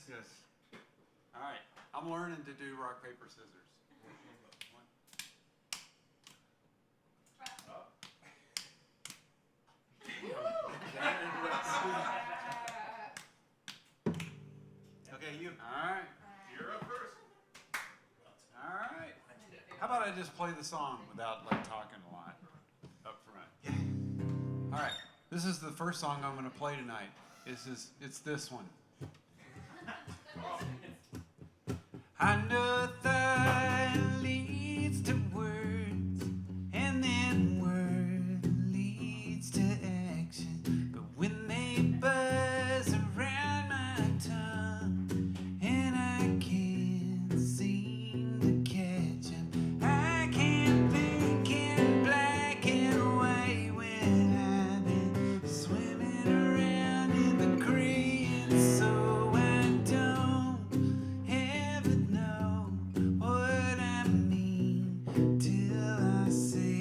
Yes. All right. I'm learning to do rock, paper, scissors. Okay, you. All right. You're up first. All right. How about I just play the song without like talking a lot up front? Yeah. All right. This is the first song I'm going to play tonight. It's this one. I know that leads to words, and then word leads to action. But when they buzz around my tongue, and I can't seem to catch 'em, I can't think in black and white when I've been swimming around in the gray, and so I don't ever know what I mean till I say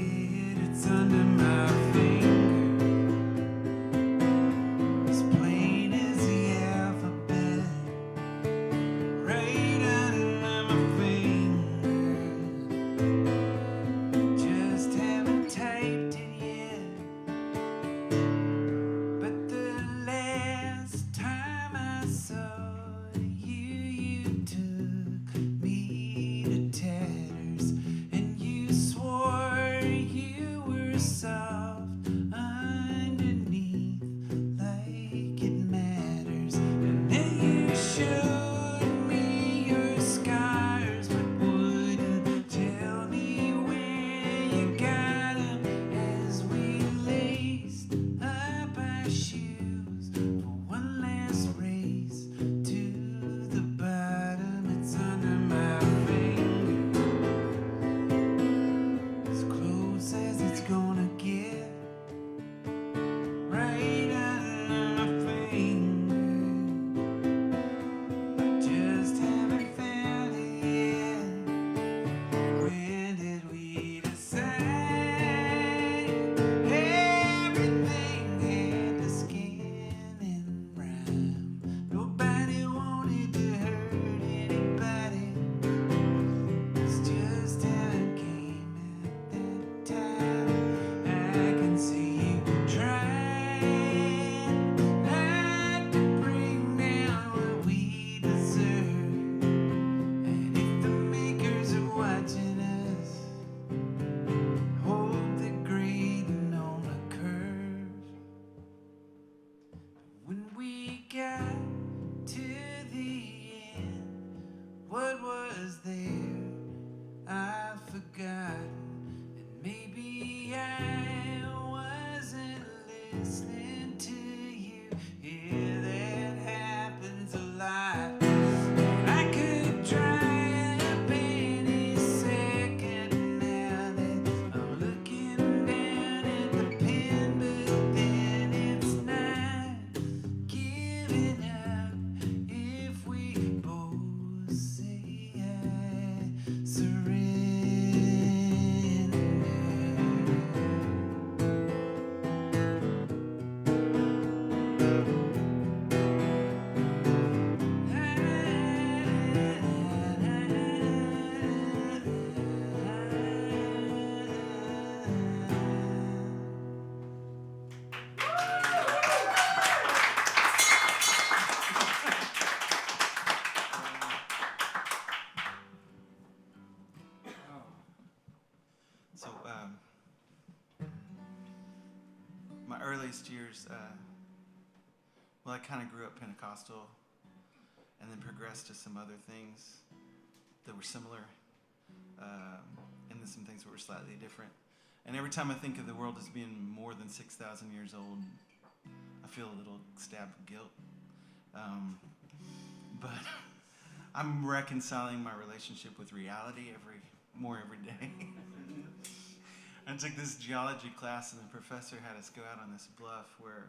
it. It's under my finger, as plain as the alphabet, right under my finger. Just haven't typed it yet. But the last time I saw you took me to tatters, and you swore you were soft underneath, like it matters. And then you showed me your scars, but wouldn't tell me where you got 'em, as we laced up our shoes for one last race to the bottom. It's under my finger, as close as it's gonna get, right under my finger. I just haven't found it yet. When did we decide everything had to skin and rhyme? Nobody wanted to hurt anybody. It's just how it came at that time. I can see you trying not to bring down what we deserve. And if the makers are watching us, hold the grading on a curve. When we got to the end, what was there? I've forgotten, and maybe I wasn't listening to you. Yeah, that happens a lot. And I could dry up any second now that I'm looking down at the pen, but then it's not giving up if we both say I surrender. So, my earliest years, well, I kind of grew up Pentecostal and then progressed to some other things that were similar, and then some things that were slightly different. And every time I think of the world as being more than 6,000 years old, I feel a little stab of guilt. But I'm reconciling my relationship with reality every day. I took this geology class, and the professor had us go out on this bluff where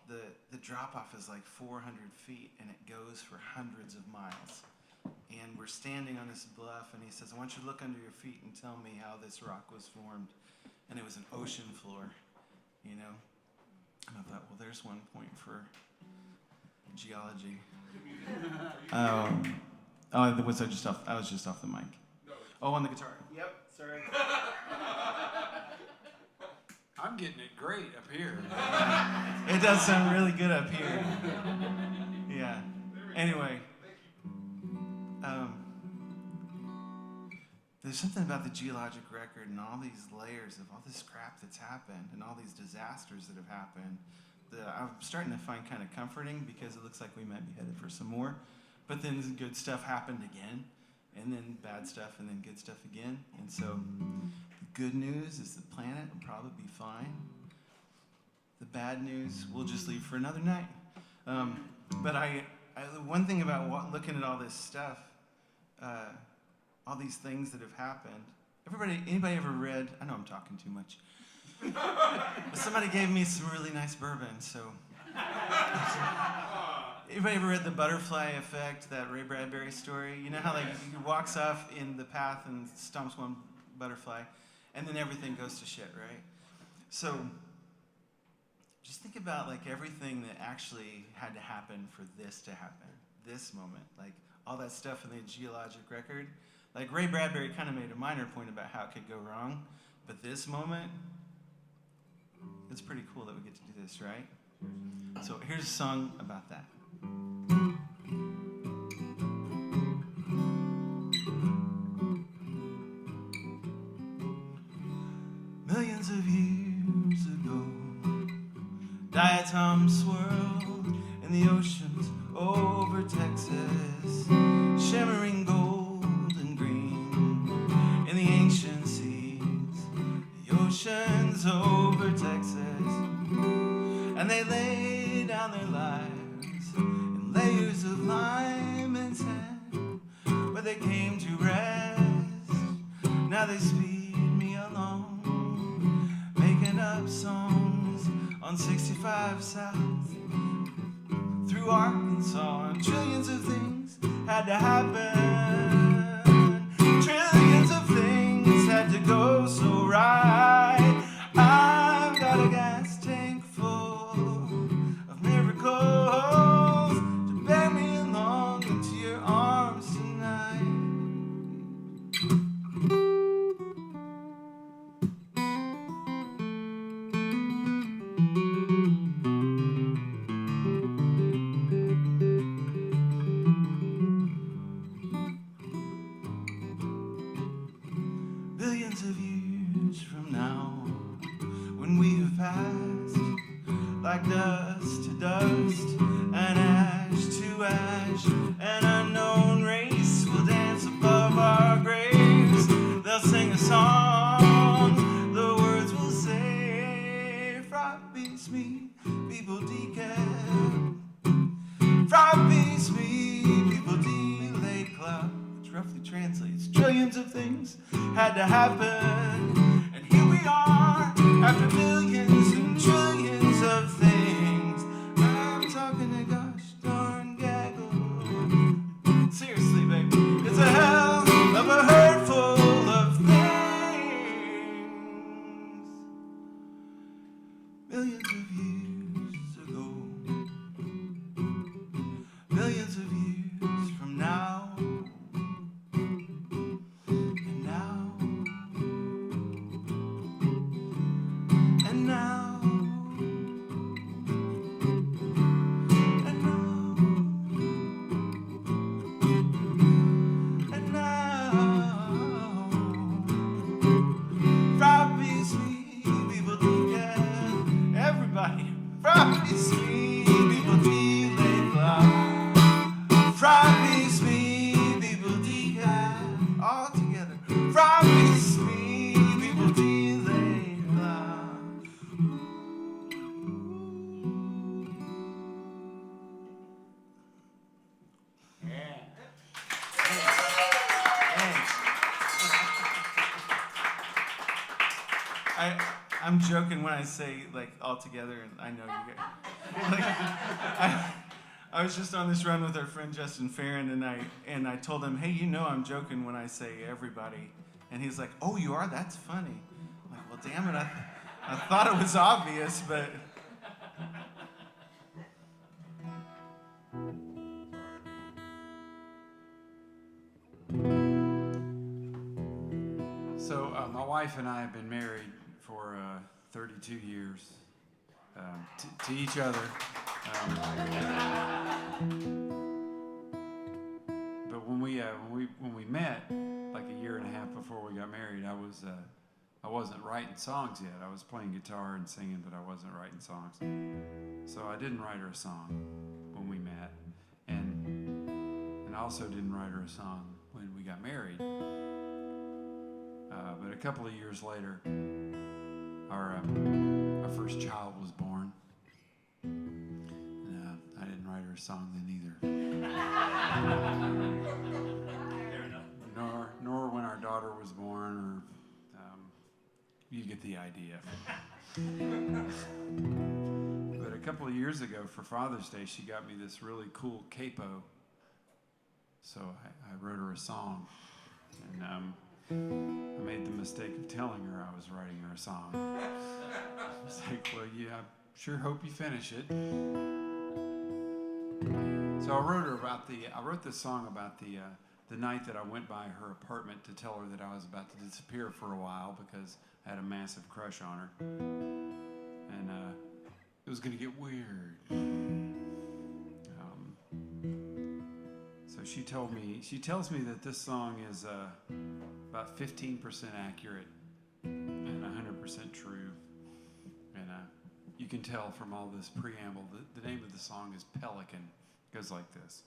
the drop-off is like 400 feet, and it goes for hundreds of miles. And we're standing on this bluff, and he says, I want you to look under your feet and tell me how this rock was formed. And it was an ocean floor, you know? And I thought, well, there's one point for geology. I was just off the mic. Oh, on the guitar. Yep, sorry. I'm getting it great up here. It does sound really good up here. Yeah. Anyway, there's something about the geologic record and all these layers of all this crap that's happened and all these disasters that have happened that I'm starting to find kind of comforting, because it looks like we might be headed for some more. But then good stuff happened again, and then bad stuff, and then good stuff again. And so the good news is the planet will probably be fine. The bad news we'll just leave for another night. But one thing about looking at all this stuff, all these things that have happened. Anybody ever read? I know I'm talking too much. But somebody gave me some really nice bourbon, so. Anybody ever read The Butterfly Effect, that Ray Bradbury story? You know how he walks off in the path and stomps one butterfly, and then everything goes to shit, right? So just think about everything that actually had to happen for this to happen, this moment, all that stuff in the geologic record. Ray Bradbury kind of made a minor point about how it could go wrong, but this moment, it's pretty cool that we get to do this, right? So here's a song about that. Millions of years ago, diatoms swirled in the oceans over Texas, shimmering gold and green in the ancient seas, the oceans over Texas. And they lay down their lives in layers of lime and sand, where they came to rest. Now they speed me along, making up songs on 65 South through Arkansas. And trillions of things had to happen. Trillions of things had to go so right. I've got a gas tank full of miracles to bear me along into your arms tonight. Billions of years from now, when we have passed like dust to dust and ash to ash, an unknown race will dance above our graves. They'll sing a song, the words will say, frog beats me, people decaf. Frog beats me, people delay cloud, which roughly translates trillions of things had to happen. And here we are, after millions and trillions of things. I'm talking a gosh darn gaggle. Seriously, baby, it's a hell of a herd full of things. Millions of years ago, millions of years from now. I'm joking when I say like all together, and I know you guys. Like, I was just on this run with our friend Justin Farron, and I told him, hey, you know I'm joking when I say everybody, and he's like, oh, you are? That's funny. I'm like, well, damn it, I thought it was obvious, but. So my wife and I have been married for 32 years to each other. But when we met, like a year and a half before we got married, I wasn't writing songs yet. I was playing guitar and singing, but I wasn't writing songs. So I didn't write her a song when we met, and I also didn't write her a song when we got married. But a couple of years later, our first child was born. And, I didn't write her a song then either. Nor when our daughter was born, or you get the idea. But a couple of years ago for Father's Day, she got me this really cool capo. So I wrote her a song, and I made the mistake of telling her I was writing her a song. I was like, well, yeah, I sure hope you finish it. So I wrote this song about the night that I went by her apartment to tell her that I was about to disappear for a while because I had a massive crush on her. And it was going to get weird. So she tells me that this song is about 15% accurate and 100% true. And you can tell from all this preamble that the name of the song is Pelican. It goes like this.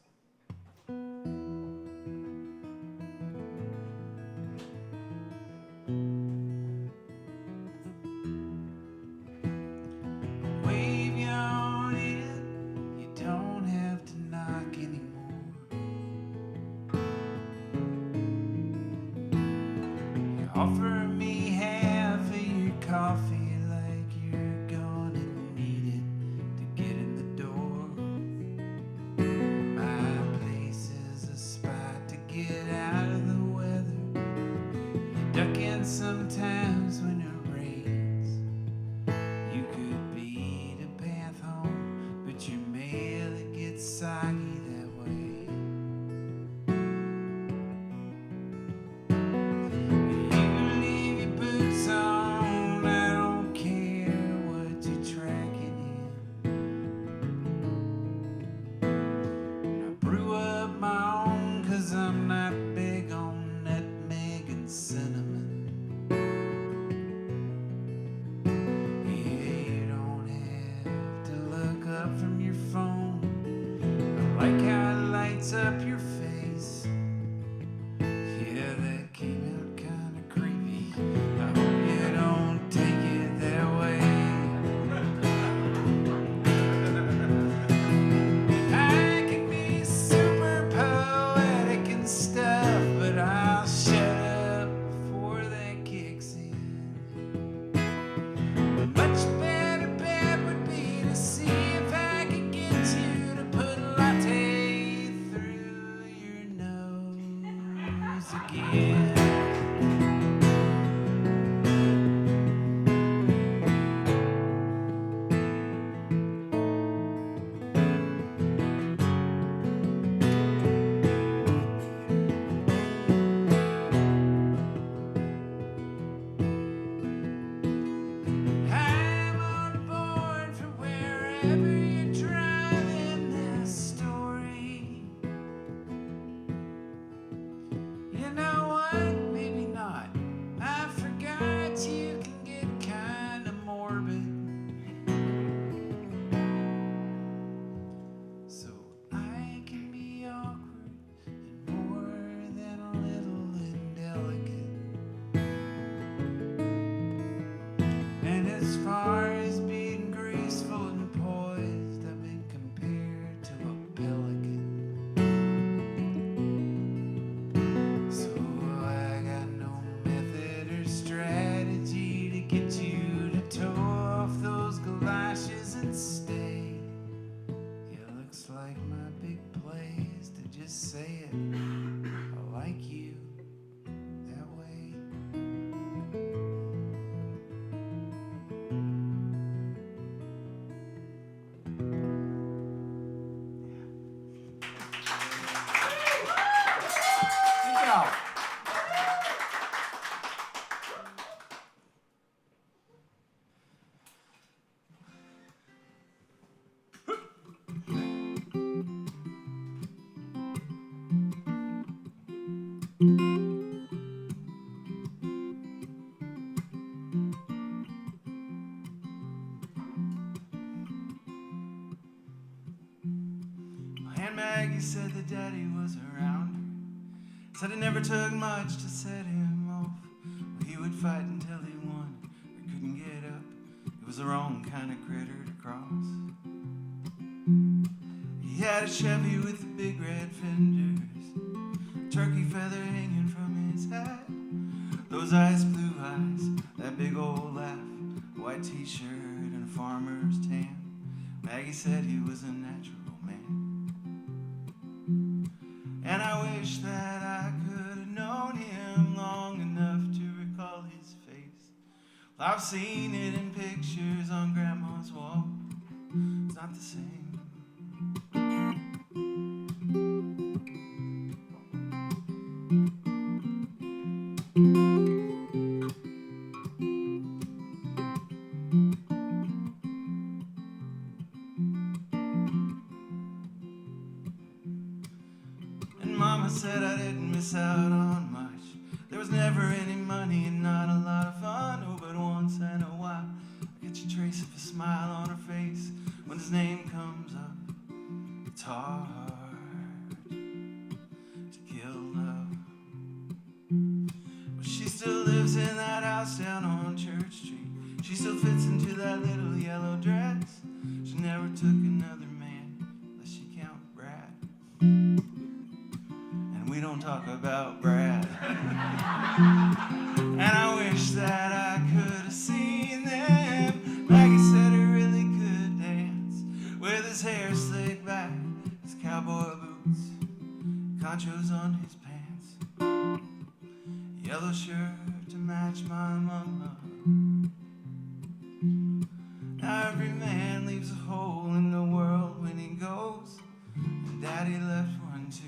Wave you on in, you don't have to knock anymore. You offer me half of your coffee like you're gonna need it to get in the door. My place is a spot to get out of the weather. You duck in sometimes when it rains. You could beat a path home, but your mail it gets soggy that way. You leave your boots on, I don't care what you're tracking in. I brew up my own 'cause I'm not big on nutmeg and cinnamon. You don't have to look up from your phone. I like how it lights up your face. Yeah, that came out kinda creepy. I hope you don't take it that way. I can be super poetic and stuff, but I'll shut up before that kicks in. A much better bet would be to see if I could get you to put a latte through your nose again. I'm on board for wherever you're driving this story. You know what? Maybe not. I forgot you can get kinda morbid. So I can be awkward and more than a little indelicate. And as far as being graceful and poised, I've been compared to a pelican. So I got no method or strategy to get you Aunt Maggie said that Daddy was around her. Said it never took much to set him off. Well, he would fight until he won or couldn't get up. It was the wrong kind of critter to cross. He had a Chevy with the big red fenders, turkey feather hanging from his hat, those ice blue eyes, that big old laugh, white t-shirt and a farmer's tan. Maggie said he was a natural man. And I wish that I could have known him long enough to recall his face. Well, I've seen it in pictures on Grandma's wall. It's not the same. And Mama said I didn't miss out on much. There was never any money and not a lot of fun. Oh, but once in a while I get a trace of a smile on her face when his name comes up. It's hard to kill love. Well, she still lives in that house down on Church Street. She still fits into that little yellow dress. She never took another man unless you count Brad. And we don't talk about Brad. And I wish that I could have seen them. Maggie said he really could dance with his hair slicked back, his cowboy boots, conchos on his pants, yellow shirt to match my mama. Now every man leaves a hole in the world when he goes, and Daddy left one too.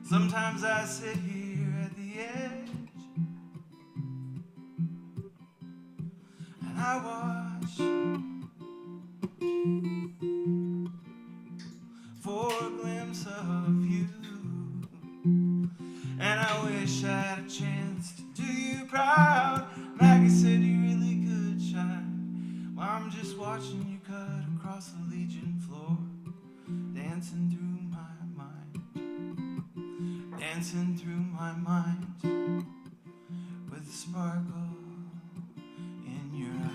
Sometimes I sit here at the edge and I watch for a glimpse of you. And I wish I had a chance to do you proud. Maggie said you really could shine. Well, I'm just watching you cut across the Legion floor, dancing through my mind, dancing through my mind with the sparkle in your eye.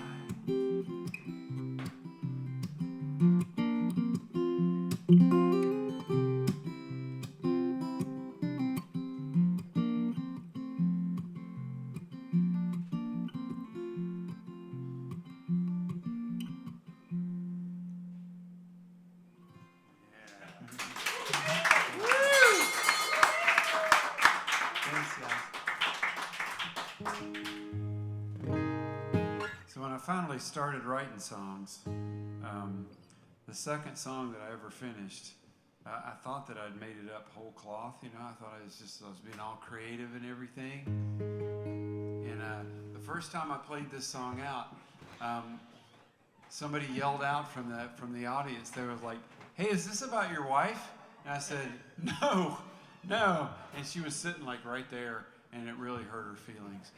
So when I finally started writing songs, the second song that I ever finished, I thought that I'd made it up whole cloth. You know, I thought I was being all creative and everything. And the first time I played this song out, somebody yelled out from the audience. They were like, "Hey, is this about your wife?" And I said, "No, no." And she was sitting like right there, and it really hurt her feelings.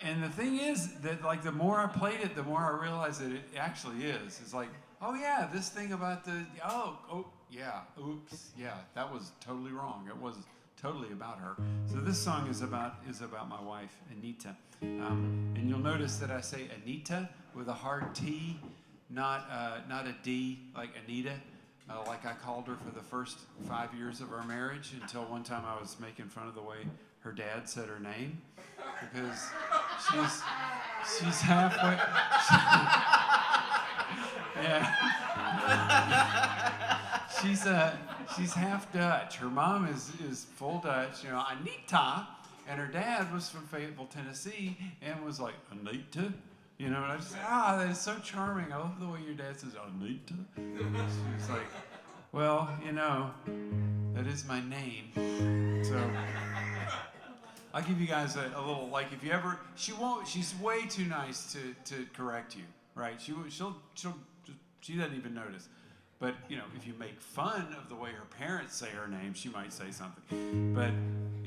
And the thing is that like the more I played it, the more I realized that it actually is. It's like, oh yeah, this thing about oh yeah, oops, yeah, that was totally wrong. It was totally about her. So this song is about my wife, Anita. And you'll notice that I say Anita with a hard T, not a D like Anita. Like I called her for the first 5 years of our marriage, until one time I was making fun of the way her dad said her name, because she's halfway. Yeah. She's half Dutch. Her mom is full Dutch, you know, Anita, and her dad was from Fayetteville, Tennessee, and was like, Anita. You know, and I just, that is so charming. I love the way your dad says, Anita. She's like, well, you know, that is my name. So I'll give you guys a little, like, if you ever, she's way too nice to correct you, right? She doesn't even notice. But, you know, if you make fun of the way her parents say her name, she might say something. But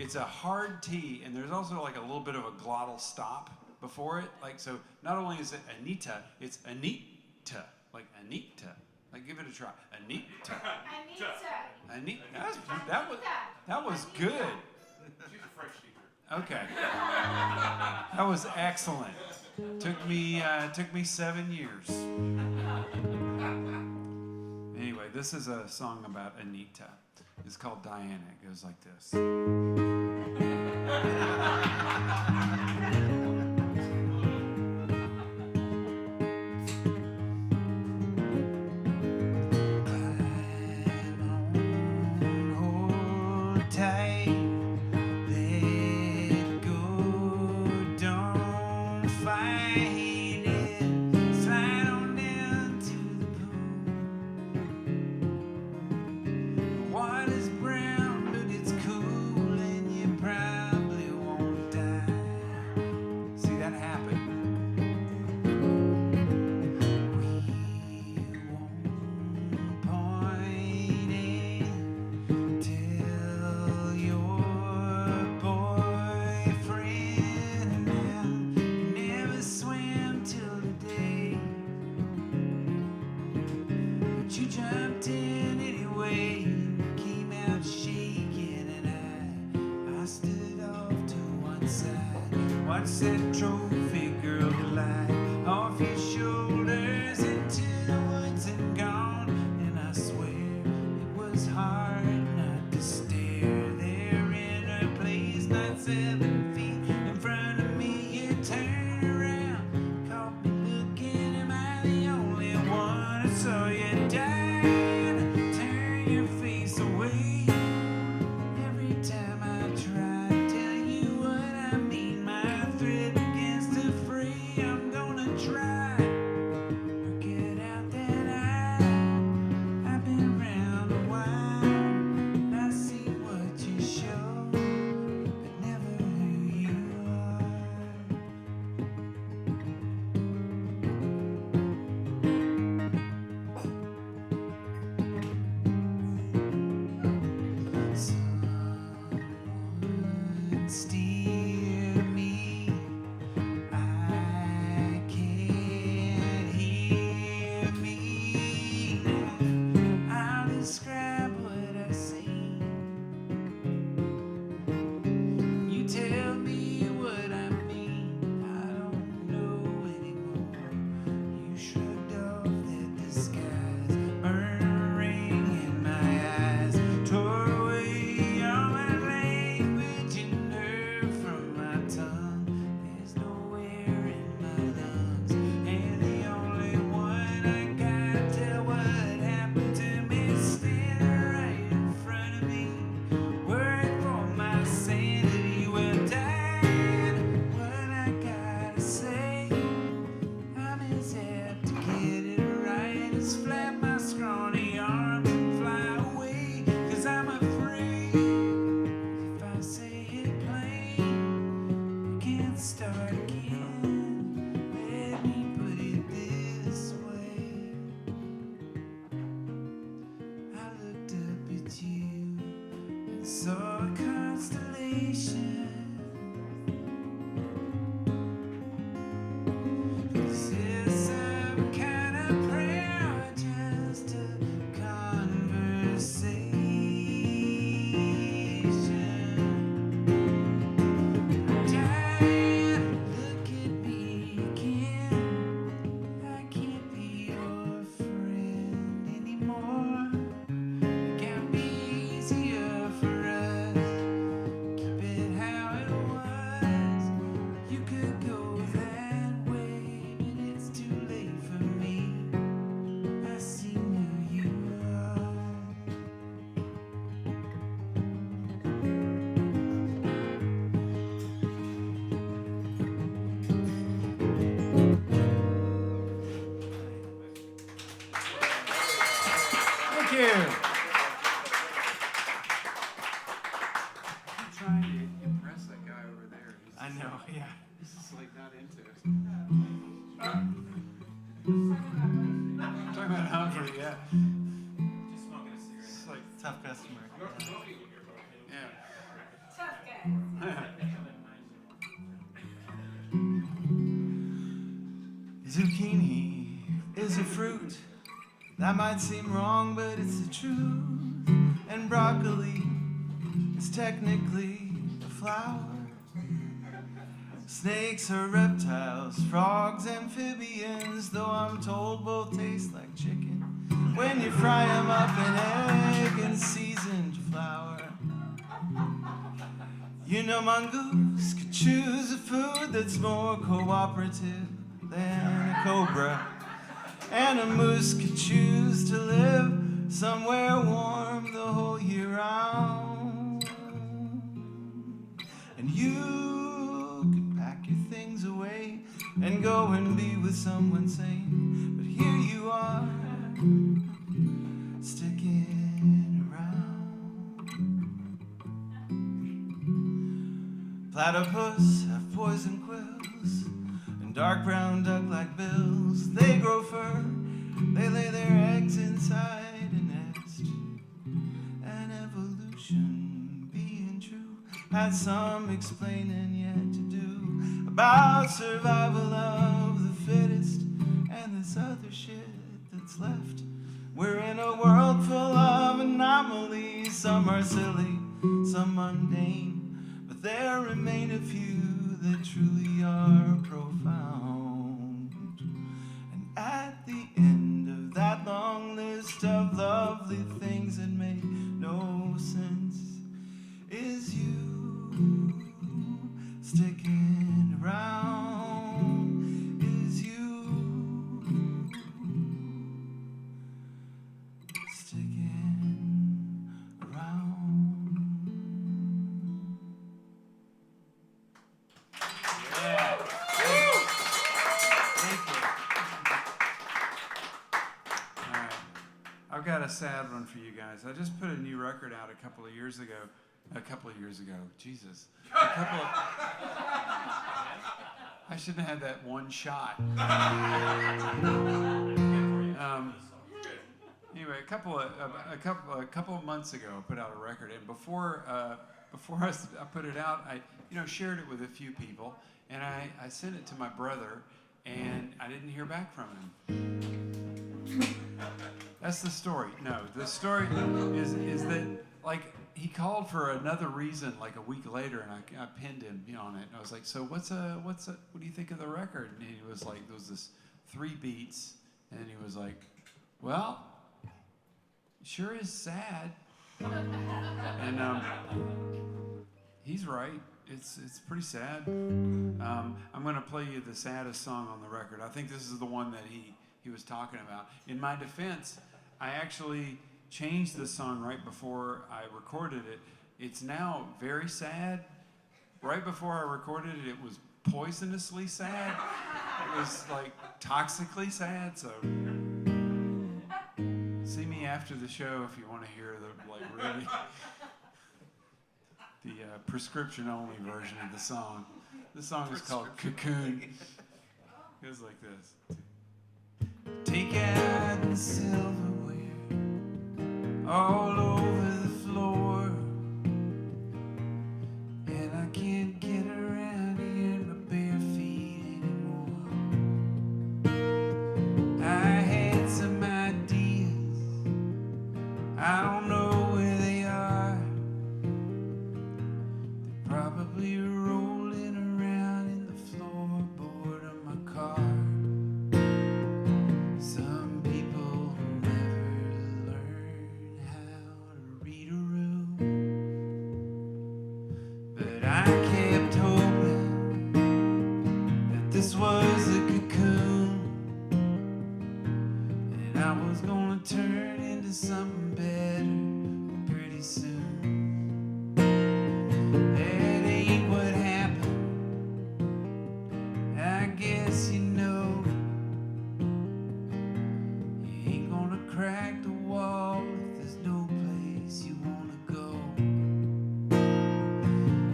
it's a hard T, and there's also like a little bit of a glottal stop before it. Like, so not only is it Anita, it's Anita. Like Anita. Like, give it a try. Anita. Anita. That was good. She's a French teacher. Okay. That was excellent. Took me 7 years. Anyway, this is a song about Anita. It's called Diana. It goes like this. Hold tight, let go, don't fight it. Slide on down to the pool. The water's brown, but it's cool, and you probably won't die. See, that happened. We won't point it. Tell your boyfriend now you never swam till today, but you jumped in anyway. Came out shaking, and I stood off to one side. Watched that trophy girl glide off your shoulders into the woods and gone. And I swear it was hard not to stare there in her place, not 7 feet in front of me. You turned around, caught me looking. Am I the only one? I saw you die. Turn your face away. Every time I try to tell you what I mean, my thread begins to fray. I'm gonna try. Work it out that I've been around a while. And I see what you show, but never who you are. Someone steer me. I can't hear me now. I'll describe what I see. You tell me what I mean. I don't know anymore. You shrugged off that disguise, burned a ring in my eyes, tore away all my language and nerve from my tongue. There's nowhere in my lungs, and the only one I gotta tell what happened to me is standing right in front of me, worried for my sanity. Well, Dad, what I gotta say, I'm as apt to get it right as flap my scrawny arms and fly away. 'Cause I'm afraid if I say it plain, I can't start again. Let me put it this way. I looked up at you and saw a constellation. Is this some kind of prayer or just a conversation? Dad, look at me again. I can't be your friend anymore. It can be easier for us. Keep it how it was. You could go that way, but it's too late for me. I see who you are. Thank you. I'm trying to impress that guy over there. He's I know, yeah. just like not into it. Talking about Humphrey, yeah. Tough customer. Yeah. Tough guy. Zucchini is a fruit. That might seem wrong, but it's the truth. And broccoli is technically a flower. Snakes are reptiles, frogs, amphibians, though I'm told both taste like chicken when you fry them up in egg and seasoned flour. You know, mongoose could choose a food that's more cooperative than a cobra. And a moose could choose to live somewhere warm the whole year round. And you could pack your things away and go and be with someone sane. But here you are, sticking around. Platypus have poison quills and dark brown duck-like bills. They grow fur, they lay their eggs inside a nest. And evolution, being true, has some explaining yet to do about survival of the fittest and this other shit that's left. We're in a world full of anomalies. Some are silly, some mundane, but there remain a few that truly are profound. And at the end of that long list of lovely things that make no sense is you sticking around, is you sticking around. Yeah. Thank you. All right. I've got a sad one for you guys. I just put a new record out a couple of years ago. Jesus. I shouldn't have had that one shot. Anyway, a couple of months ago, I put out a record, and before I put it out, I shared it with a few people, and I sent it to my brother, and I didn't hear back from him. That's the story. No, the story is that, like, he called for another reason like a week later, and I pinned him on it. And I was like, so what do you think of the record? And he was like, there was this 3 beats, and he was like, well, sure is sad. And he's right. It's pretty sad. I'm going to play you the saddest song on the record. I think this is the one that he was talking about. In my defense, I actually changed the song right before I recorded it. It's now very sad. Right before I recorded it, it was poisonously sad. It was like toxically sad. So see me after the show if you want to hear the really the prescription-only version of the song. The song is called Cocoon. It goes like this. Take out the silverware all over the floor, and I can't get around here in my bare feet anymore. I had some ideas, I don't know where they are. They're probably rolling around in the floorboard of my car. Some people never learn how to read a room, but I kept hoping that this was a cocoon, and I was gonna turn into something better pretty soon. That ain't what happened. I guess you know. You ain't gonna crack the wall if there's no place you wanna go.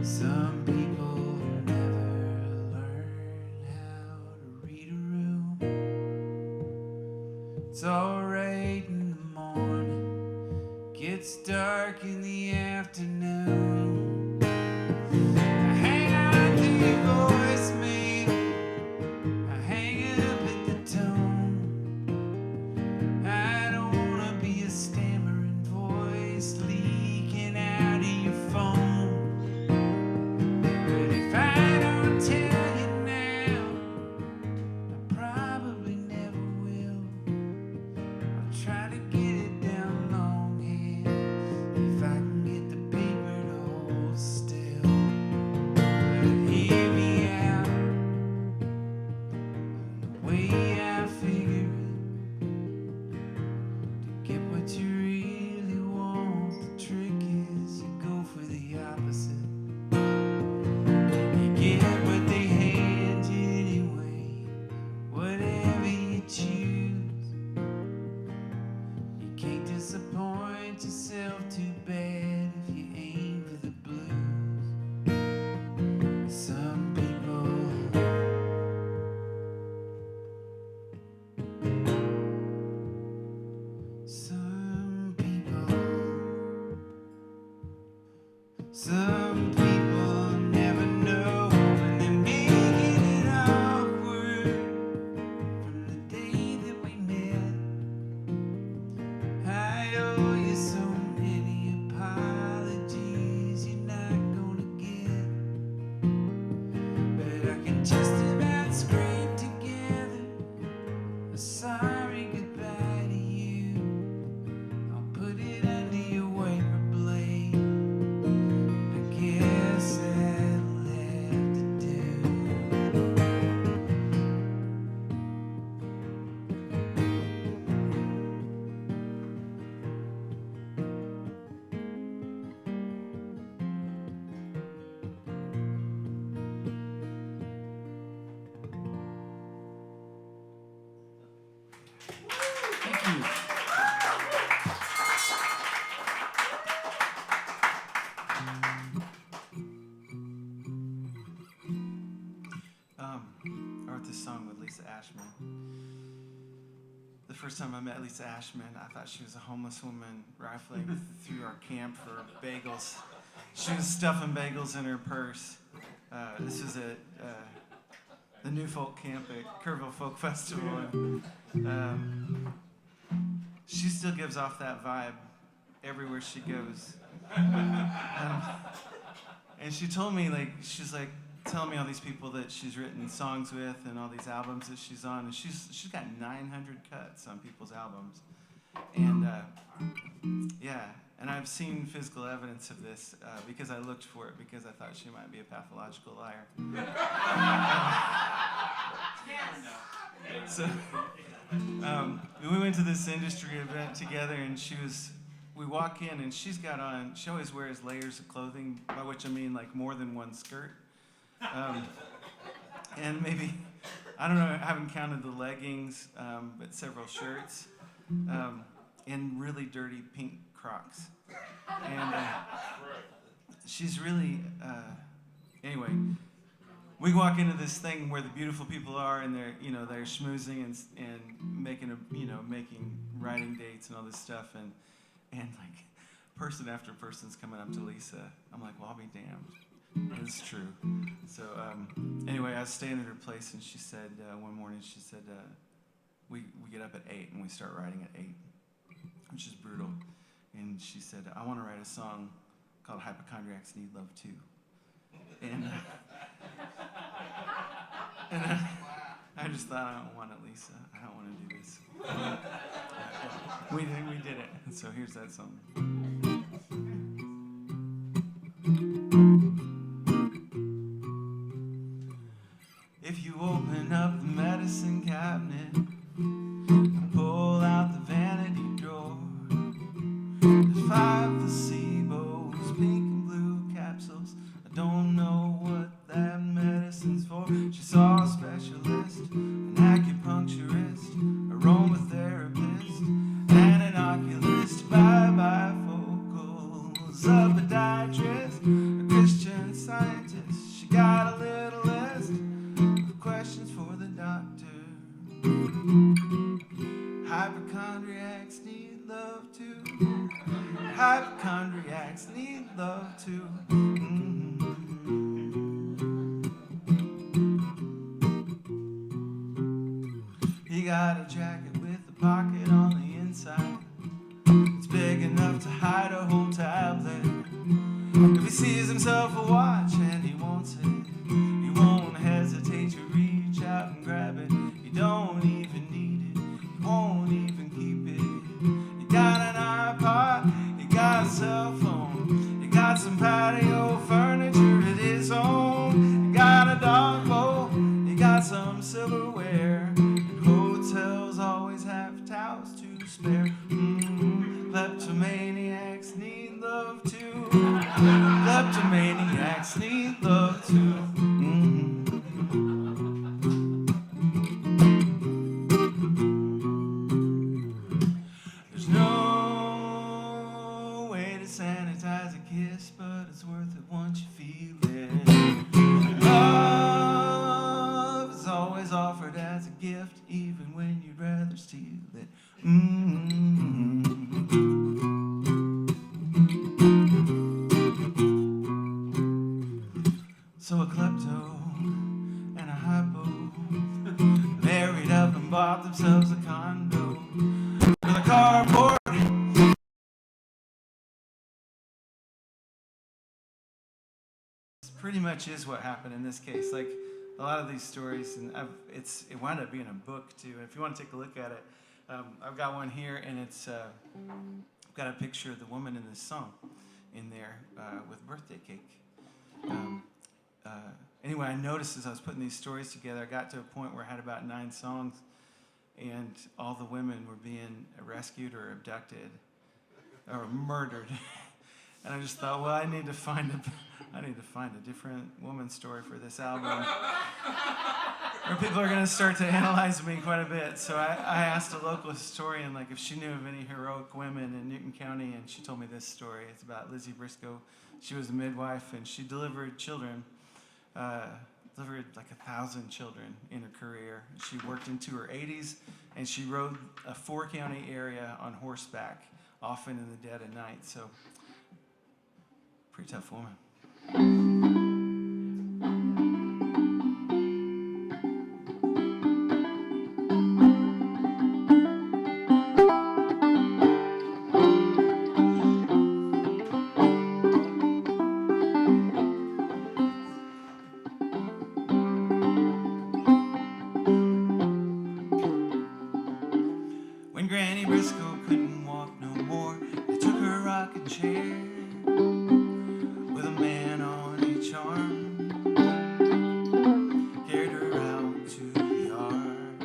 Some people never learn how to read a room. It's alright in the morning, gets gets dark in the afternoon, I hang on to your voicemail, I hang up at the tone. I don't wanna be a stammering voice leaking out of your phone. But if I don't tell you now, I probably never will. I'll try to get it down longhand if I can get the paper to hold still. But hear me out, the way I figure it. To get what you really want, the trick is you go for the opposite. You get what they hand you anyway, whatever you choose. You can't disappoint yourself too bad if you aim for the blues. Some people Some people never know when they're making it awkward. From the day that we met, I owe you so many apologies you're not gonna get. But I can just about scrape together a sorry goodbye to you. I'll put it under your wiper blade. I guess that'll have to do. Thank you. I wrote this song with Lisa Ashman. The first time I met Lisa Ashman, I thought she was a homeless woman rifling through our camp for bagels. She was stuffing bagels in her purse. This was at the New Folk Camp at Kerrville Folk Festival. And, she still gives off that vibe everywhere she goes. And she told me, like, she's like telling me all these people that she's written songs with and all these albums that she's on, and she's got 900 cuts on people's albums. And yeah, and I've seen physical evidence of this because I looked for it because I thought she might be a pathological liar. So we went to this industry event together, and we walk in, and she's got on, she always wears layers of clothing, by which I mean like more than one skirt. And maybe, I don't know, I haven't counted the leggings, but several shirts, and really dirty pink Crocs. And she's really, anyway, we walk into this thing where the beautiful people are, and they're schmoozing and making writing dates and all this stuff, and like person after person's coming up to Lisa. I'm like, well, I'll be damned. It's true. So anyway, I was staying at her place, and she said one morning, she said, we get up at 8 and we start writing at 8, which is brutal. And she said, I want to write a song called Hypochondriacs Need Love Too. And I just thought, I don't want it, Lisa. I don't want to do this. We did it. And so here's that song. If you open up the medicine cabinet and pull out the vanity drawer, there's 5 placebos, pink and blue capsules. I don't know what that medicine's for. She saw a specialist, an acupuncturist, aromatherapist, and an oculist, bifocals, a podiatrist, a Christian Scientist. She got a little list of questions for the doctor. maniacs need love too. Mm-hmm. He got a jacket with a pocket on the inside. It's big enough to hide a whole tablet. If he sees himself a watch and he wants it, he won't hesitate to reach out and grab it. He don't even need it, he won't even keep it. He got an iPod, he got a cell phone, he got some patio furniture at his home. He got a dog bowl, he got some silverware. And hotels always have towels to spare. Kleptomaniacs need love too. Kleptomaniacs need love too. There's no way to sanitize a kiss, but it's worth it once you feel it. Love is always offered as a gift, even when you'd rather steal it. So a klepto and a hypo married up and bought themselves a condo with a carport. Pretty much is what happened in this case. Like a lot of these stories, and it wound up being a book too. And if you want to take a look at it, I've got one here, and it's I've got a picture of the woman in this song in there with birthday cake. Anyway, I noticed as I was putting these stories together, I got to a point where I had about 9 songs, and all the women were being rescued or abducted or murdered. And I just thought, well, I need to find a different woman's story for this album. Or people are going to start to analyze me quite a bit. So I asked a local historian, like, if she knew of any heroic women in Newton County, and she told me this story. It's about Lizzie Briscoe. She was a midwife, and she delivered children, delivered like 1,000 children in her career. She worked into her 80s, and she rode a 4-county area on horseback, often in the dead of night. So, pretty tough woman. When Granny Briscoe couldn't walk no more, they took her rocking chair with a man on each arm, carried her out to the yard.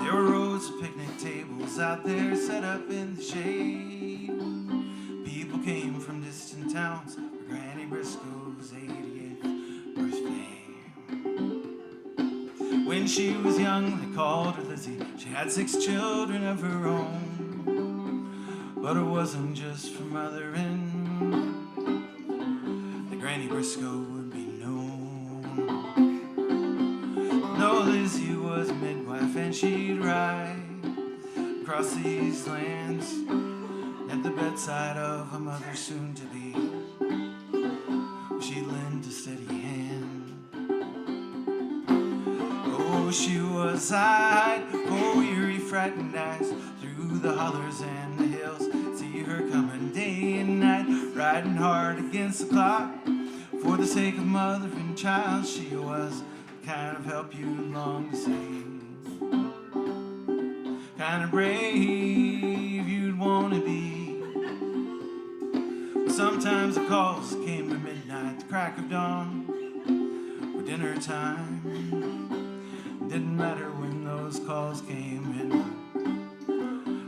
There were rows of picnic tables out there set up in the shade. People came from distant towns for Granny Briscoe's 88th birthday. When she was young, they called her Lizzie. She had 6 children of her own, but it wasn't just for mothering that Granny Briscoe would be known. No, Lizzie was a midwife, and she'd ride across these lands at the bedside of a mother soon to be. She'd lend a steady hand. Oh, she was eyed for weary, frightened eyes through the hollers and the hills. See her coming day and night, riding hard against the clock. For the sake of mother and child, she was the kind of help you long to see. Kind of brave you'd want to be. But sometimes the calls came at midnight, the crack of dawn, or dinner time. Didn't matter when those calls came in.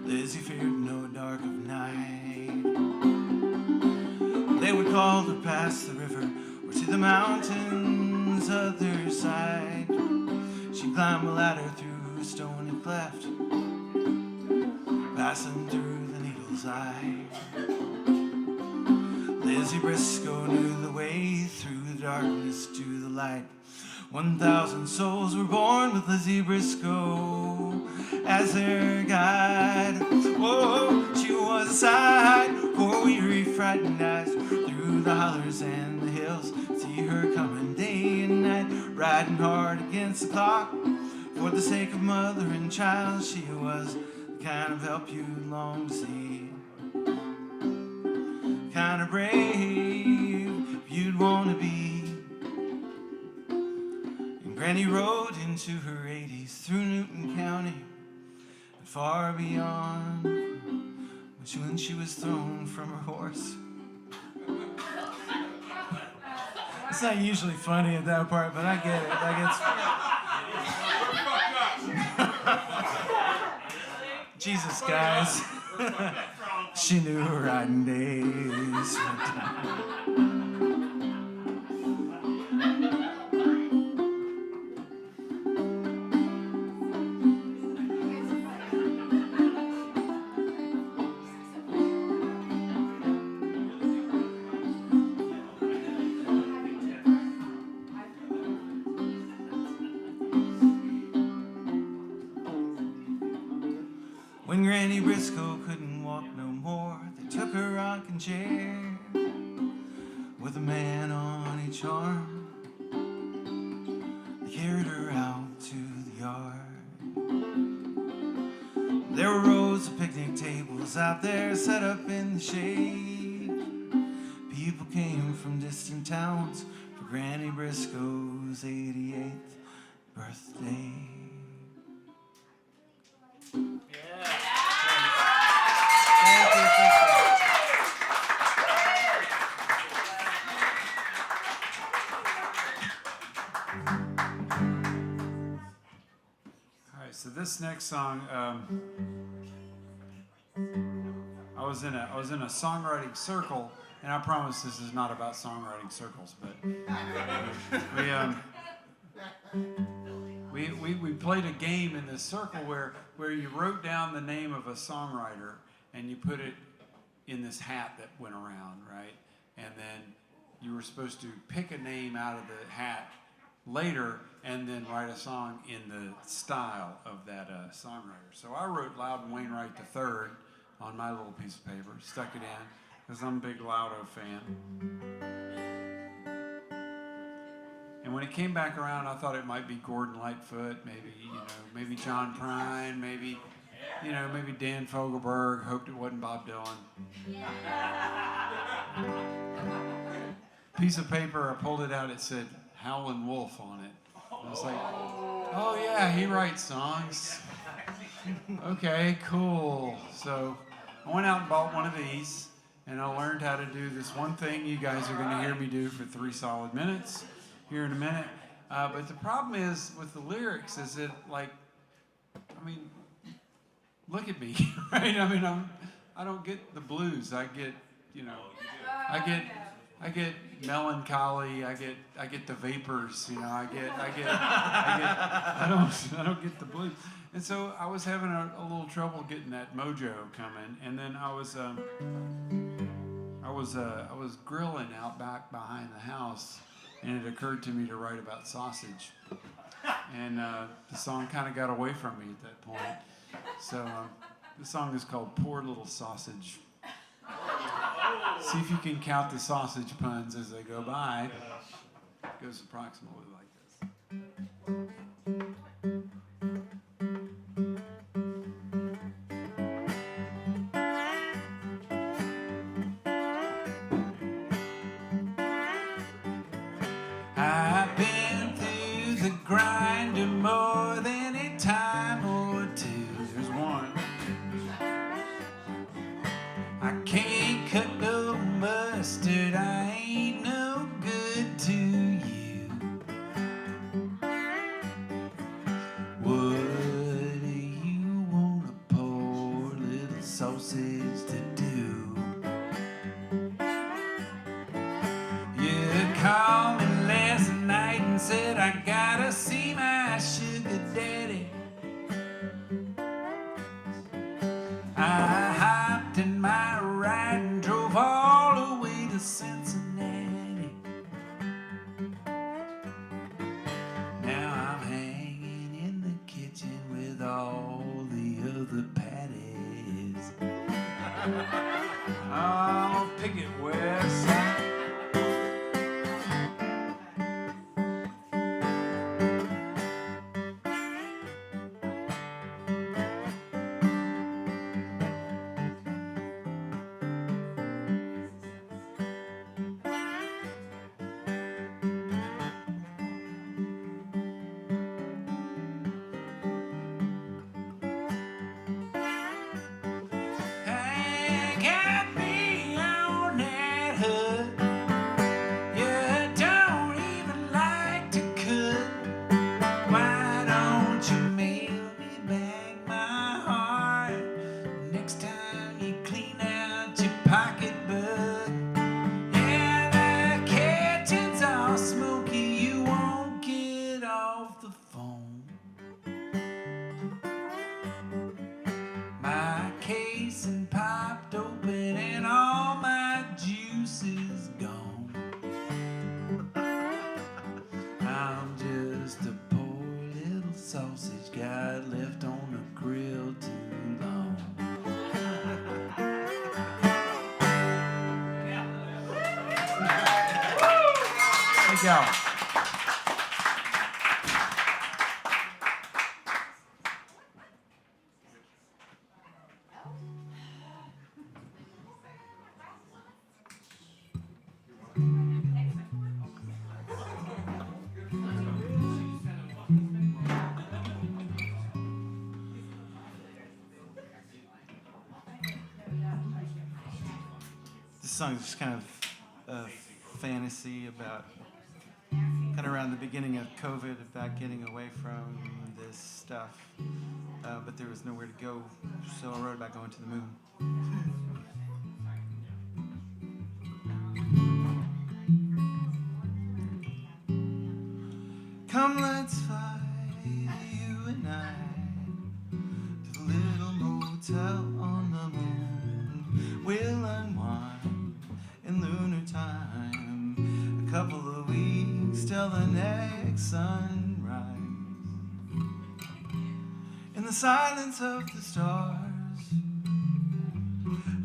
Lizzie feared no dark of night. They would call her past the river or to the mountains' other side. She'd climb a ladder through a stony cleft, passing through the needle's eye. Lizzie Briscoe knew the way through the darkness to the light. 1,000 souls were born with Lizzie Briscoe as their guide. Whoa, she was a sight for we frightened eyes through the hollers and the hills. See her coming day and night, riding hard against the clock. For the sake of mother and child, she was the kind of help you'd long to see. Kind of brave you'd want to be. And Granny rode into her 80s through Newton County and far beyond when she was thrown from her horse. It's not usually funny at that part, but I get it. Jesus, guys. She knew her riding days. When Granny Briscoe couldn't walk no more, they took her rocking chair with a man on each arm. They carried her out to the yard. There were rows of picnic tables out there set up in the shade. People came from distant towns for Granny Briscoe's 88th birthday. So this next song, I was in a songwriting circle, and I promise this is not about songwriting circles, but we played a game in this circle where you wrote down the name of a songwriter and you put it in this hat that went around, right? And then you were supposed to pick a name out of the hat later and then write a song in the style of that songwriter. So I wrote Loudon Wainwright III on my little piece of paper, stuck it in, because I'm a big Loudo fan. And when it came back around, I thought it might be Gordon Lightfoot, maybe John Prine, maybe Dan Fogelberg. Hoped it wasn't Bob Dylan. Piece of paper, I pulled it out, it said Howlin' Wolf on it. I was like, oh yeah, he writes songs. Okay, cool. So I went out and bought one of these, and I learned how to do this one thing you guys are going to hear me do for 3 solid minutes here in a minute. But the problem is with the lyrics is that, look at me, right? I don't get the blues. I get melancholy. I get the vapors. I don't get the blues. And so I was having a little trouble getting that mojo coming. And then I was grilling out back behind the house, and it occurred to me to write about sausage. And the song kind of got away from me at that point. So the song is called Poor Little Sausage. See if you can count the sausage puns as they go by. It goes approximately like this. I've been through the grinder more than a time or two. There's one. I can't cut no mustard, I ain't no good to you. got left on the grill too long. Thank y'all. This song is just kind of a fantasy about kind of around the beginning of COVID, about getting away from this stuff. But there was nowhere to go, so I wrote about going to the moon. Come, let's fly, you and I, to the little motel on the moon. We'll unwind in lunar time, a couple of weeks till the next sunrise. In the silence of the stars,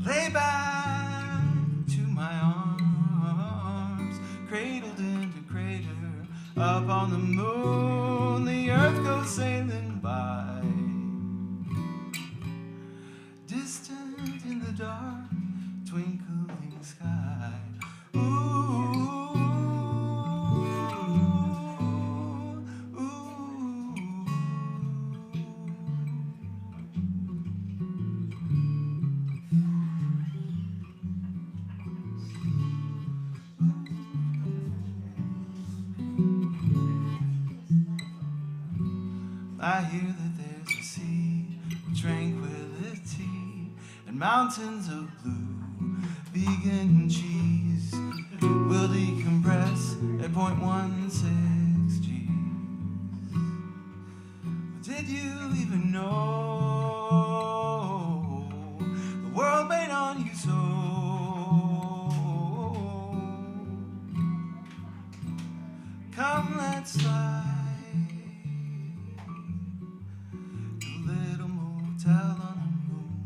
lay back to my arms, cradled into crater. Up on the moon, the earth goes sailing by. Distant in the dark, twinkling sky. Ooh, I hear that there's a sea of tranquility and mountains of blue. Vegan cheese will decompress at 0.16 G's. Did you even know the world made on you so? Come, let's fly. On the moon,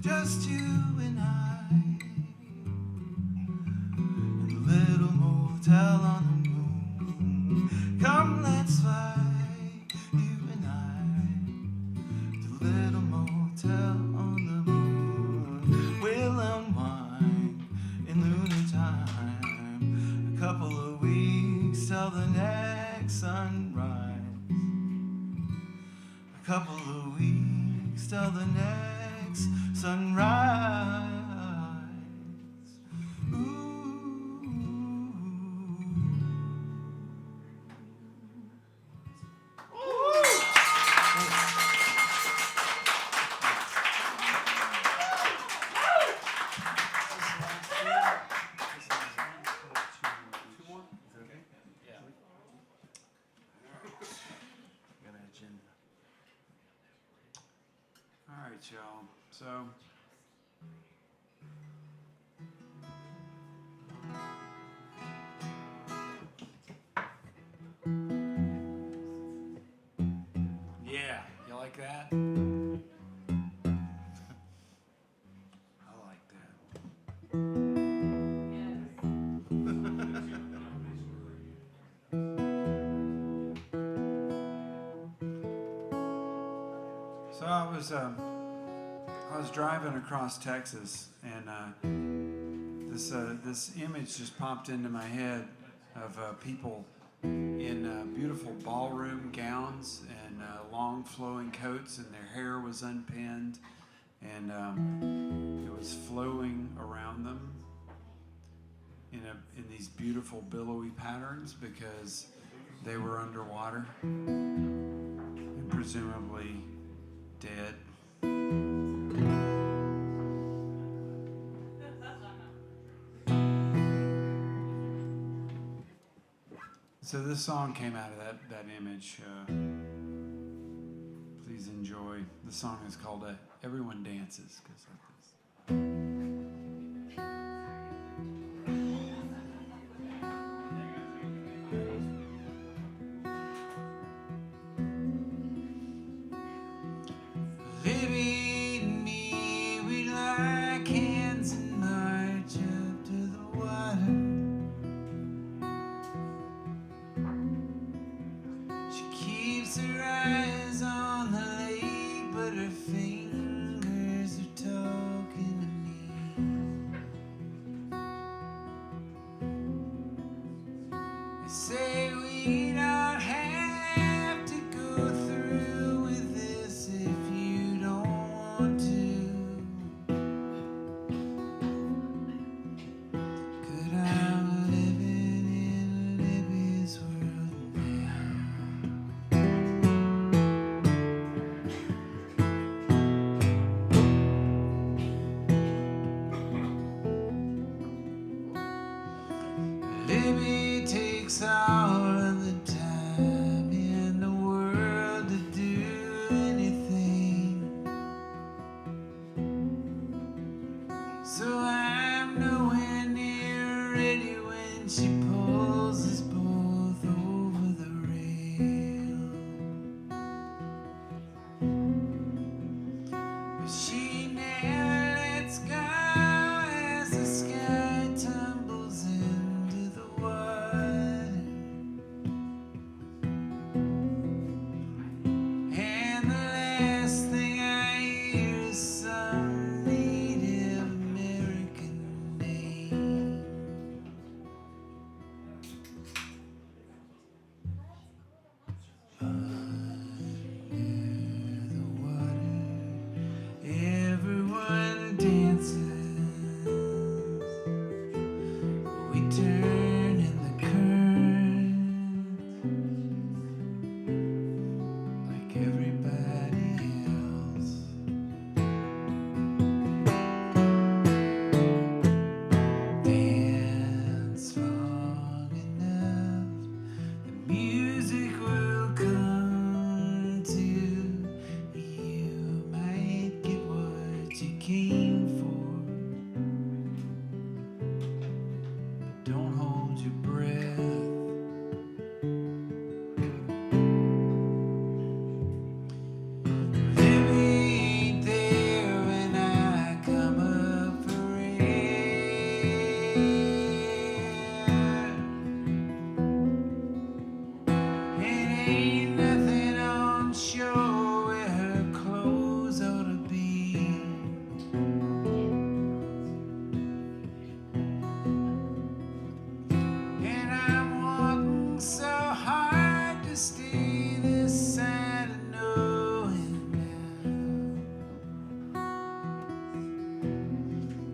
just you and I, in the little motel on the moon. Come, let's fly, you and I, to the little motel on the moon. We'll unwind in lunar time, a couple of weeks till the next sunrise. A couple of weeks till the next sunrise. All right, y'all. So, yeah, you like that? I like that. So I was driving across Texas, and this image just popped into my head of people in beautiful ballroom gowns and long flowing coats, and their hair was unpinned, and it was flowing around them in these beautiful billowy patterns because they were underwater and presumably dead. So this song came out of that image. Please enjoy. The song is called Everyone Dances. Goes like this. Say we don't have to go through with this if you don't want to. Good, I'm living in Libby's world now. Libby takes all of the time in the world to do anything. So I'm nowhere near ready when she pulls us both over the rail. But she never lets go as the sky tumbles into the water. And the last thing I hear is some Native American name. Under the water, everyone dances. We turn in the current like everybody else. Dance long enough, the music will come to you. You might get what you came for, but don't hold your breath. Libby ain't there when I come up for air. It ain't nothing on shore where her clothes ought to be. And I'm walking so hard to stay this side of knowing now.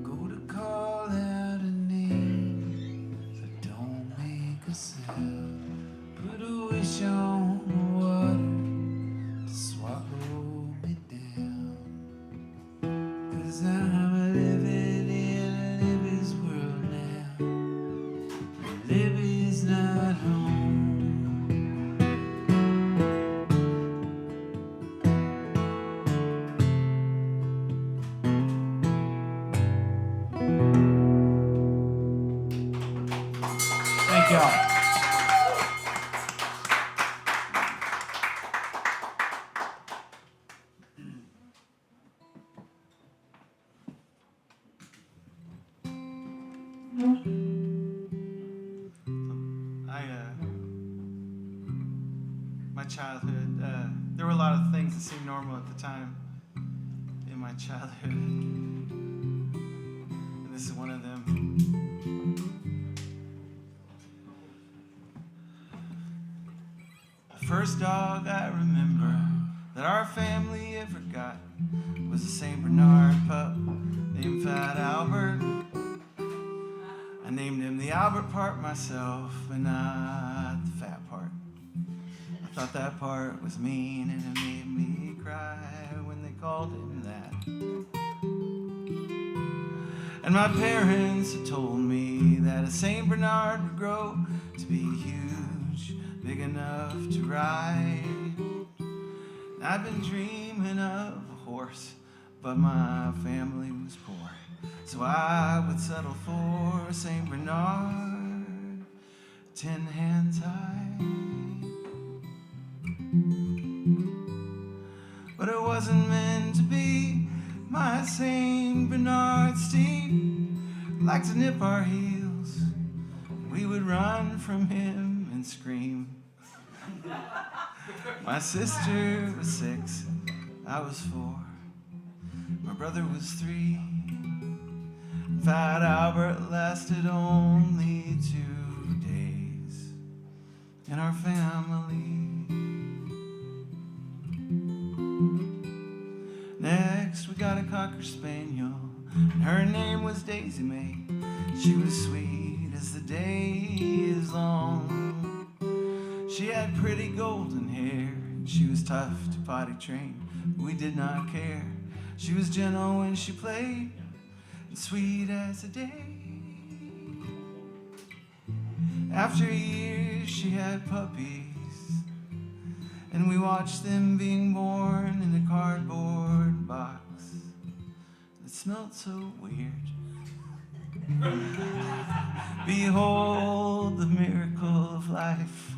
Go to call out a name, but don't make a sound. Put a wish on the water to swallow me down. 'Cause I'm living in Libby's world now. Libby's not home. Thank y'all. My childhood, there were a lot of things that seemed normal at the time in my childhood, and this is one of them. The first dog I remember that our family ever got was a St. Bernard pup named Fat Albert. I named him the Albert part myself, but not the fat part. I thought that part was mean, and it made me cry when they called him that. And my parents had told me that a St. Bernard would grow to be huge, big enough to ride. And I'd been dreaming of a horse, but my family was poor, so I would settle for a St. Bernard, 10 hands high. But it wasn't meant to be. My St. Bernard steed liked to nip our heels. We would run from him and scream. My sister was 6, I was 4. My brother was 3. Fat Albert lasted only 2 days. in our family. Next, we got a Cocker Spaniel, and her name was Daisy May. She was sweet as the day is long. She had pretty golden hair, and she was tough to potty train. We did not care. She was gentle when she played, and sweet as the day. After years, she had puppies, and we watched them being born in a cardboard box. It smelled so weird. Behold the miracle of life.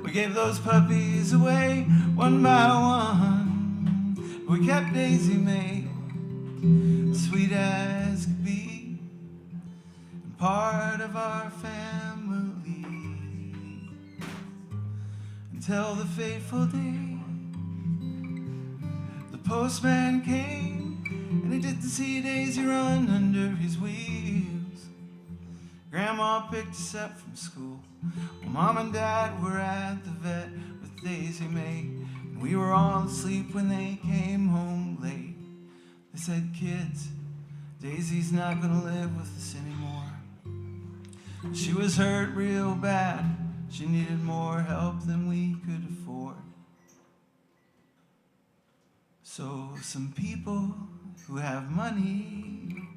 We gave those puppies away one by one. We kept Daisy May, sweet as could be, and part of our family, until the fateful day the postman came, and he didn't see Daisy run under his wheels. Grandma picked us up from school while Mom and Dad were at the vet with Daisy May, and we were all asleep when they came home late. They said, "Kids, Daisy's not gonna live with us anymore. She was hurt real bad. She needed more help than we could afford." So some people who have money,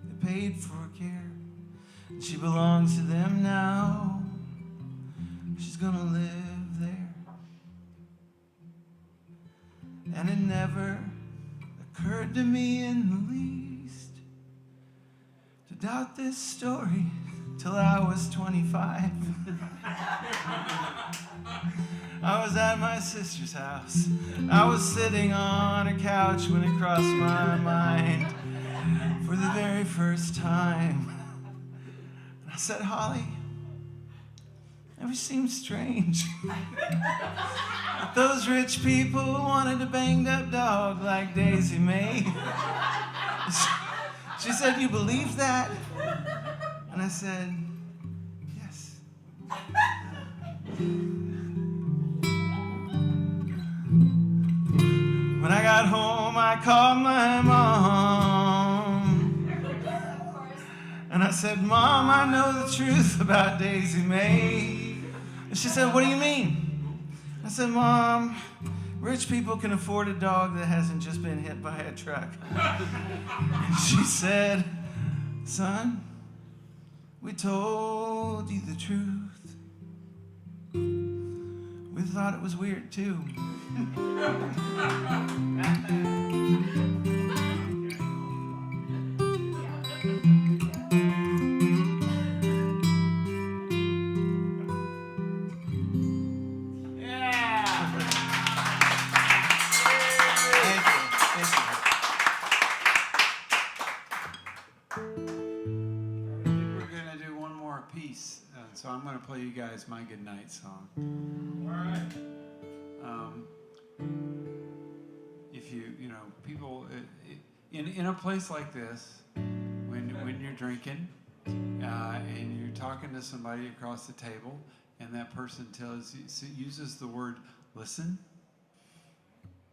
they paid for her care. She belongs to them now. She's gonna live there. And it never occurred to me in the least to doubt this story till I was 25. I was at my sister's house. I was sitting on a couch when it crossed my mind for the very first time. I said, "Holly, it ever seems strange that those rich people wanted a banged up dog like Daisy May?" She said, "You believe that?" And I said, "Yes." When I got home, I called my mom. And I said, "Mom, I know the truth about Daisy May." And she said, "What do you mean?" I said, "Mom, rich people can afford a dog that hasn't just been hit by a truck." And she said, "Son, we told you the truth. We thought it was weird too." So I'm going to play you guys my goodnight song. All right. If people in a place like this, when you're drinking and you're talking to somebody across the table, and that person uses the word "listen,"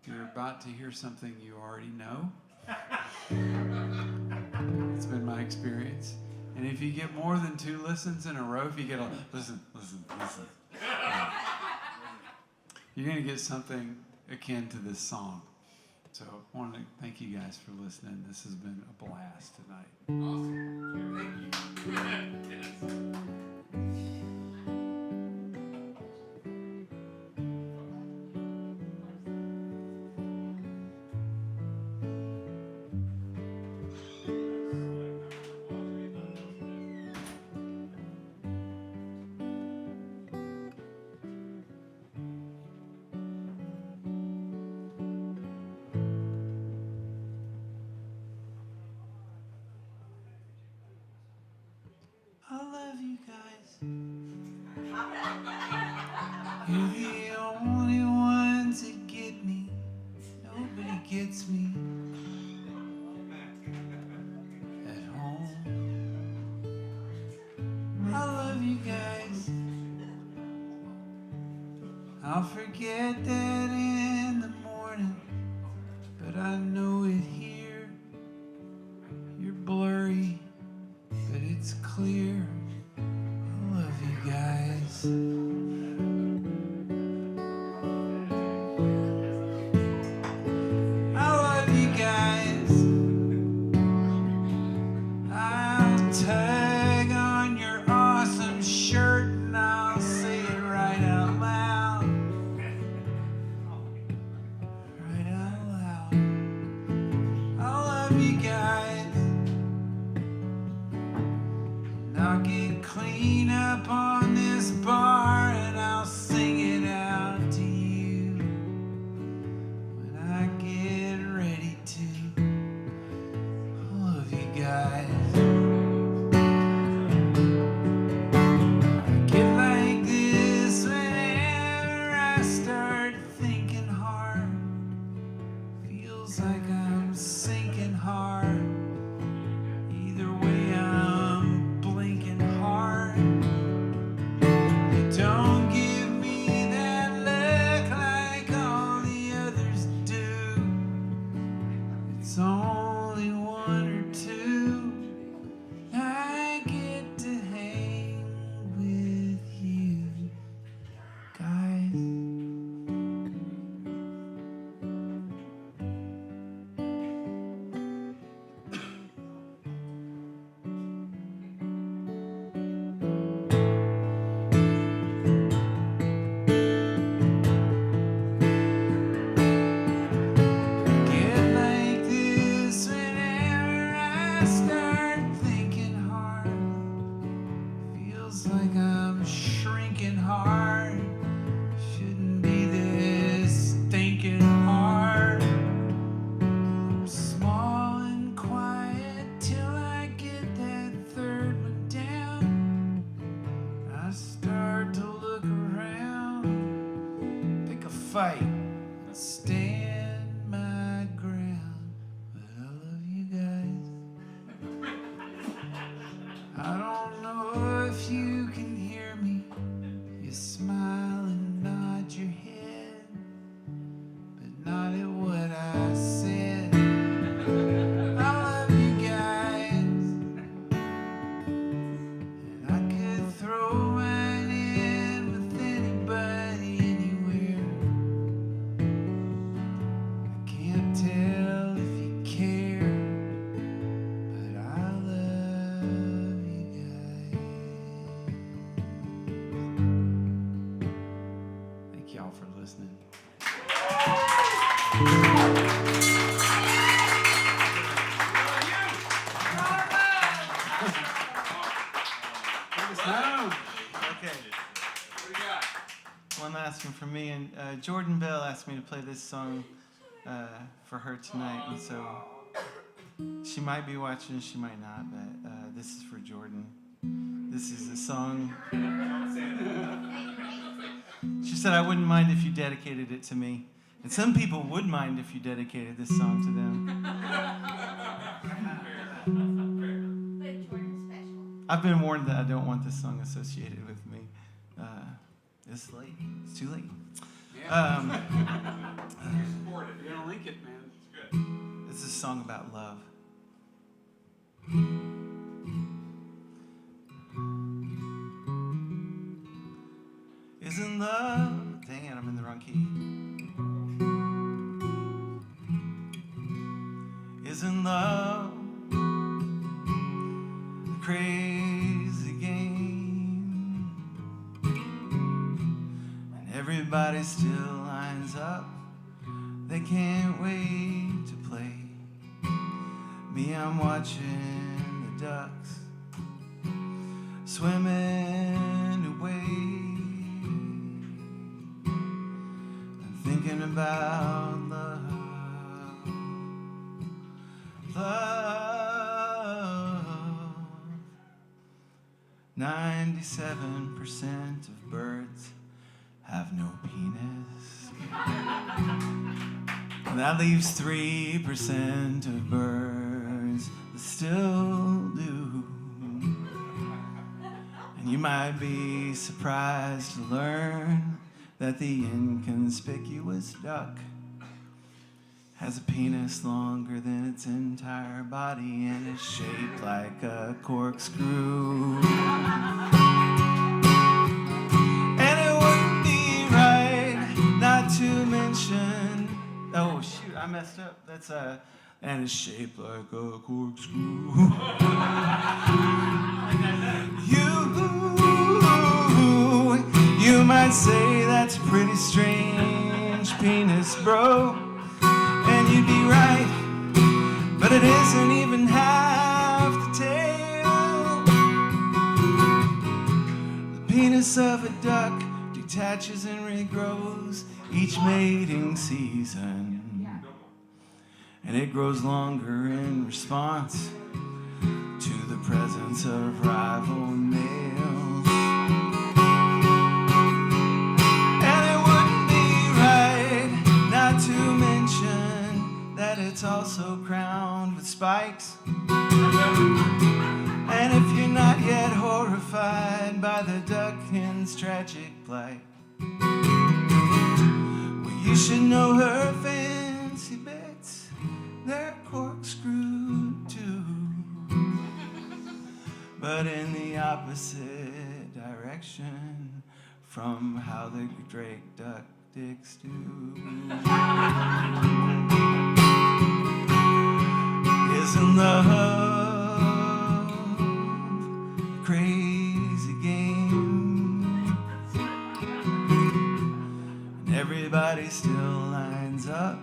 you're about to hear something you already know. It's been my experience. And if you get more than 2 listens in a row, if you get a listen, you're going to get something akin to this song. So I want to thank you guys for listening. This has been a blast tonight. Awesome. Thank you. Yes. I love you guys. You're the only ones that get me. Nobody gets me at home. you guys. I'll forget that in the morning, but I know it here. You're blurry, but it's clear. I love you guys. I love you guys. I'll tag on your awesome shirt and I'll say it right out loud. Right out loud. I love you guys. And I'll get clean up on this bar and I'll sing it out to you when I get ready to. I love you guys. I get like this whenever I start thinking hard. Feels like I'm sinking hard. Either way, I'm blinking hard. You don't give me that look like all the others do. It's only one or two. I get to hang with you guys. Get like this whenever I start thinking hard. Feels like I'm shrinking hard. Shouldn't be this stinking hard. I'm small and quiet till I get that third one down. I start to look around, pick a fight, and stand my ground. But I love you guys. I don't know if you can hear me. You smile and nod your head, but not at what I said. I love you guys, and I could throw mine in with anybody anywhere. I can't tell if you care, but I love you guys. Thank y'all for listening. Okay, What do you got? one last one from me, and Jordan Bell asked me to play this song for her tonight, and so she might be watching, she might not, but this is for Jordan. This is a song. She said, I wouldn't mind if you dedicated it to me. And some people would mind if you dedicated this song to them. But Jordan's special. I've been warned that I don't want this song associated with me. It's late. It's too late. Yeah. You support it. You're gonna link it, man. It's good. This is a song about love. Isn't love? Dang it, I'm in the wrong key. Isn't love a crazy game? And everybody still lines up. They can't wait to play. Me, I'm watching the ducks swimming away. I'm thinking about love. Love. 97% of birds have no penis. And that leaves 3% of birds that still do. And you might be surprised to learn that the inconspicuous duck has a penis longer than its entire body and is shaped like a corkscrew. And it wouldn't be right not to mention. Oh shoot, I messed up. That's and it's shaped like a corkscrew. You might say that's a pretty strange penis, bro. And you'd be right, but it isn't even half the tale. The penis of a duck detaches and regrows each mating season. And it grows longer in response to the presence of rival males. And it wouldn't be right not to mention that it's also crowned with spikes. And if you're not yet horrified by the duck hen's tragic plight, well, you should know her fancy bits, they're corkscrewed too. But in the opposite direction from how the Drake duck dicks do. Isn't love a crazy game? And everybody still lines up.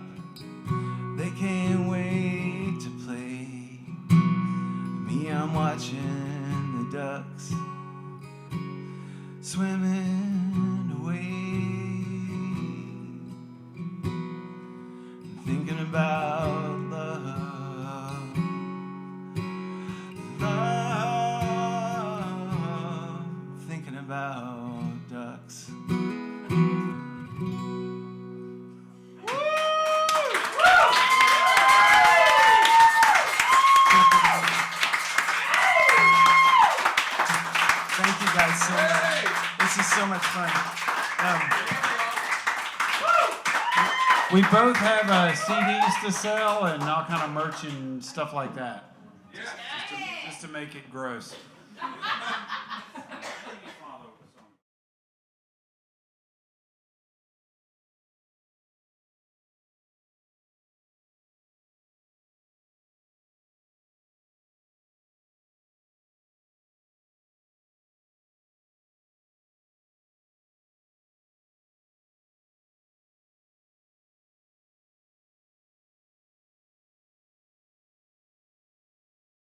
They can't wait to play. Me, I'm watching the ducks swimming away, thinking about love, thinking about ducks. Thank you guys so much. This is so much fun. We both have CDs to sell and all kind of merch and stuff like that. Yeah. Just to make it gross.